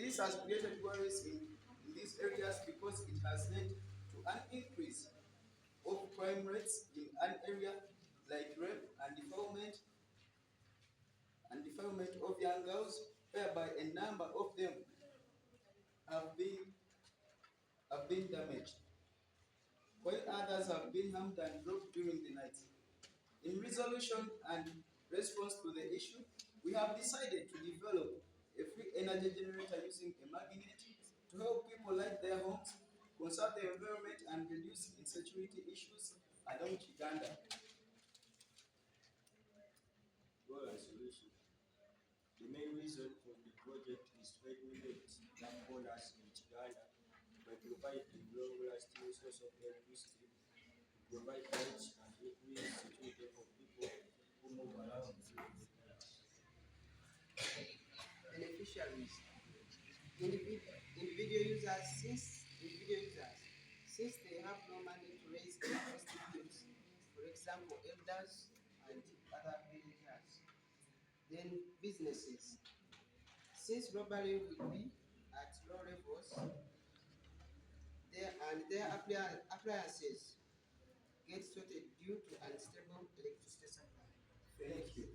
This has created worries in these areas because it has led to an increase of crime rates in an area like rape and defilement of young girls, whereby a number of them have been damaged, while others have been harmed and dropped during the night. In resolution and response to the issue, we have decided to develop a free energy generator using a magnet to help people light their homes, conserve the environment, and reduce insecurity issues along Kiganda. Goal and solution. The main reason for the project is to eliminate lamp owners in Kiganda by providing long-lasting source of electricity, to provide lights and increase security for people who move around during the night. Beneficiaries. Individual users, since they have no money to raise electricity bills, for example, elders and other villagers. Then businesses, since robbery will be at low levels, their appliances get sorted due to unstable electricity supply. Thank you.